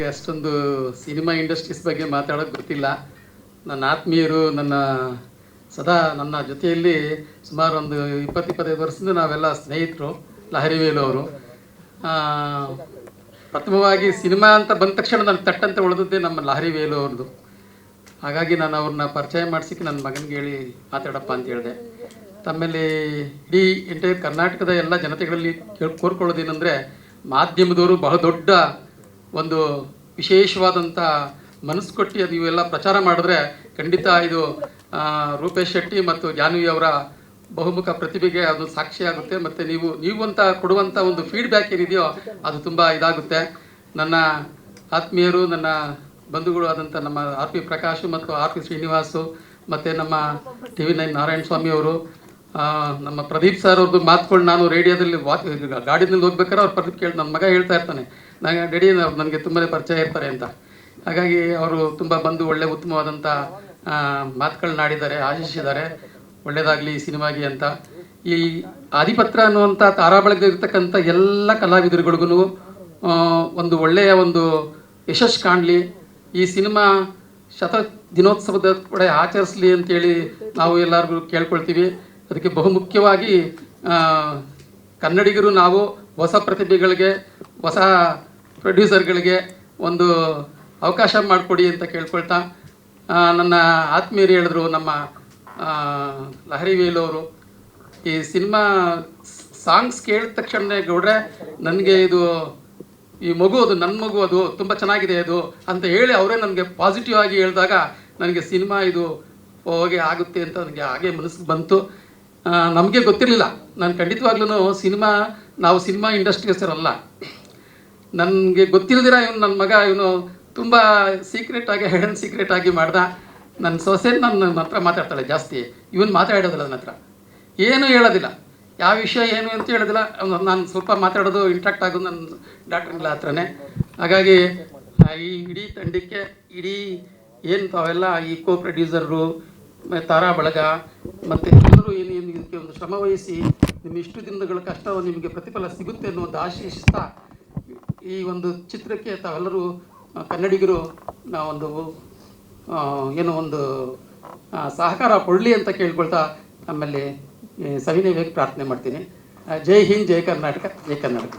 ಅಷ್ಟೊಂದು cinema industries ಬಗ್ಗೆ ಮಾತಾಡೋಕೆ ಗೊತ್ತಿಲ್ಲ. ನನ್ನ ಆತ್ಮೀಯರು ನನ್ನ ಜೊತೆಯಲ್ಲಿ ಸುಮಾರು ಒಂದು 20-25 ವರ್ಷದಿಂದ ನಾವೆಲ್ಲ ಸ್ನೇಹಿತರು. ಲಹರಿ ವೇಲು ಅವರು ಪ್ರಥಮವಾಗಿ ಸಿನಿಮಾ ಅಂತ ಬಂದ ತಕ್ಷಣ ನನ್ನ ತಟ್ಟಂತೆ ಉಳಿದದ್ದೇ ನಮ್ಮ ಲಹರಿ ವೇಲು ಅವ್ರದ್ದು. ಹಾಗಾಗಿ ನಾನು ಅವ್ರನ್ನ ಪರಿಚಯ ಮಾಡಿಸಿಕ್ಕೆ ನನ್ನ ಮಗನಿಗೆ ಹೇಳಿ ಮಾತಾಡಪ್ಪ ಅಂತ ಹೇಳಿದೆ. ತಮ್ಮಲ್ಲಿ ಇಡೀ ಎಂಟೈರ್ ಕರ್ನಾಟಕದ ಎಲ್ಲ ಜನತೆಗಳಲ್ಲಿ ಕೋರ್ಕೊಳ್ಳೋದೇನೆಂದರೆ, ಮಾಧ್ಯಮದವರು ಬಹಳ ದೊಡ್ಡ ಒಂದು ವಿಶೇಷವಾದಂಥ ಮನಸ್ಸು ಕೊಟ್ಟು ಅದು ಇವೆಲ್ಲ ಪ್ರಚಾರ ಮಾಡಿದ್ರೆ ಖಂಡಿತ ಇದು ರೂಪೇಶ್ ಶೆಟ್ಟಿ ಮತ್ತು ಜಾನ್ವಿ ಅವರ ಬಹುಮುಖ ಪ್ರತಿಭೆಗೆ ಅದು ಸಾಕ್ಷಿಯಾಗುತ್ತೆ. ಮತ್ತು ನೀವು ಅಂತ ಕೊಡುವಂಥ ಒಂದು ಫೀಡ್ಬ್ಯಾಕ್ ಏನಿದೆಯೋ ಅದು ತುಂಬ ಇದಾಗುತ್ತೆ. ನನ್ನ ಆತ್ಮೀಯರು, ನನ್ನ ಬಂಧುಗಳು ಆದಂಥ ನಮ್ಮ ಆರ್ ಪಿ ಪ್ರಕಾಶ್ ಮತ್ತು ಆರ್ ಪಿ ಶ್ರೀನಿವಾಸು, ಮತ್ತು ನಮ್ಮ TV9 ನಾರಾಯಣ ಸ್ವಾಮಿ ಅವರು, ನಮ್ಮ ಪ್ರದೀಪ್ ಸರ್ ಅವ್ರದ್ದು ಮಾತುಗಳು ನಾನು ರೇಡಿಯೋದಲ್ಲಿ ಗಾಡಿನಲ್ಲಿ ಹೋಗ್ಬೇಕಾದ್ರೆ ಅವ್ರು ಪ್ರದೀಪ್ ನನ್ನ ಮಗ ಹೇಳ್ತಾ ಇರ್ತಾನೆ, ಡ್ಯಾಡಿ ನನಗೆ ತುಂಬಾ ಪರಿಚಯ ಇರ್ತಾರೆ ಅಂತ. ಹಾಗಾಗಿ ಅವರು ತುಂಬ ಬಂದು ಒಳ್ಳೆ ಉತ್ತಮವಾದಂಥ ಮಾತುಗಳನ್ನ ಆಡಿದ್ದಾರೆ, ಆಶಿಸಿದ್ದಾರೆ ಒಳ್ಳೆಯದಾಗಲಿ ಸಿನಿಮಾಗೆ ಅಂತ. ಈ ಆದಿಪತ್ರ ಅನ್ನುವಂಥ ತಾರಾಬಳಗದಲ್ಲಿರ್ತಕ್ಕಂಥ ಎಲ್ಲ ಕಲಾವಿದರುಗಳಿಗೂ ಒಂದು ಒಳ್ಳೆಯ ಒಂದು ಯಶಸ್ಸು ಕಾಣಲಿ, ಈ ಸಿನಿಮಾ ದಿನೋತ್ಸವದ ಕೂಡ ಆಚರಿಸಲಿ ಅಂತೇಳಿ ನಾವು ಎಲ್ಲರಿಗೂ ಕೇಳ್ಕೊಳ್ತೀವಿ. ಅದಕ್ಕೆ ಬಹುಮುಖ್ಯವಾಗಿ ಕನ್ನಡಿಗರು ನಾವು ಹೊಸ ಪ್ರತಿಭೆಗಳಿಗೆ, ಹೊಸ ಪ್ರೊಡ್ಯೂಸರ್ಗಳಿಗೆ ಒಂದು ಅವಕಾಶ ಮಾಡಿಕೊಡಿ ಅಂತ ಕೇಳ್ಕೊಳ್ತಾ, ನನ್ನ ಆತ್ಮೀಯರು ಹೇಳಿದ್ರು, ನಮ್ಮ ಲಹರಿ ವೇಲು ಅವರು ಈ ಸಿನಿಮಾ ಸಾಂಗ್ಸ್ ಕೇಳಿದ ತಕ್ಷಣ ಗೌಡ್ರೆ ನನಗೆ ಇದು ಈ ಮಗು ಅದು ನನ್ನ ಮಗು, ಅದು ತುಂಬ ಚೆನ್ನಾಗಿದೆ ಅದು ಅಂತ ಹೇಳಿ ಅವರೇ ನನಗೆ ಪಾಸಿಟಿವ್ ಆಗಿ ಹೇಳಿದಾಗ ನನಗೆ ಸಿನಿಮಾ ಇದು ಹೋಗಿ ಆಗುತ್ತೆ ಅಂತ ನನಗೆ ಹಾಗೆ ಮನಸ್ಸಿಗೆ ಬಂತು. ನಮಗೆ ಗೊತ್ತಿರಲಿಲ್ಲ, ನಾನು ಖಂಡಿತವಾಗ್ಲೂ ನಾವು ಸಿನಿಮಾ ಇಂಡಸ್ಟ್ರಿಯಸ್ಸರಲ್ಲ. ನನಗೆ ಗೊತ್ತಿಲ್ಲದಿರ ನನ್ನ ಮಗ ತುಂಬ ಸೀಕ್ರೆಟಾಗಿ ಹಿಡನ್ ಸೀಕ್ರೆಟಾಗಿ ಮಾಡ್ದ. ನನ್ನ ಸೊಸೆ ನನ್ನ ಹತ್ರ ಮಾತಾಡ್ತಾಳೆ ಜಾಸ್ತಿ, ಮಾತಾಡೋದಿಲ್ಲ ನನ್ನ ಹತ್ರ, ಏನೂ ಹೇಳೋದಿಲ್ಲ, ಯಾವ ವಿಷಯ ಏನು ಅಂತ ಹೇಳೋದಿಲ್ಲ. ನಾನು ಸ್ವಲ್ಪ ಮಾತಾಡೋದು ಇಂಟ್ರಾಕ್ಟ್ ಆಗೋದು ನನ್ನ ಡಾಕ್ಟ್ರಿಲ್ಲ ಹತ್ರನೇ. ಹಾಗಾಗಿ ಈ ಇಡೀ ತಂಡಕ್ಕೆ, ಏನು ತಾವೆಲ್ಲ ಈ ಕೋ ಪ್ರೊಡ್ಯೂಸರು, ತಾರಾ ಬಳಗ ಮತ್ತು ಎಲ್ಲರೂ ಏನು ಇದಕ್ಕೆ ಒಂದು ಶ್ರಮ ವಹಿಸಿ ನಿಮ್ಮ ಇಷ್ಟು ದಿನಗಳ ಕಷ್ಟ ನಿಮಗೆ ಪ್ರತಿಫಲ ಸಿಗುತ್ತೆ ಅನ್ನುವಂಥ ಆಶಿಸ್ತಾ ಈ ಒಂದು ಚಿತ್ರಕ್ಕೆ ತಾವೆಲ್ಲರೂ ಕನ್ನಡಿಗರು ನಾವೊಂದು ಒಂದು ಸಹಕಾರ ಕೊಡಲಿ ಅಂತ ಕೇಳ್ಕೊಳ್ತಾ ಆಮೇಲೆ ಸವಿನಯವಾಗಿ ಪ್ರಾರ್ಥನೆ ಮಾಡ್ತೀನಿ. ಜೈ ಹಿಂದ್, ಜೈ ಕರ್ನಾಟಕ, ಜೈ ಕನ್ನಡ.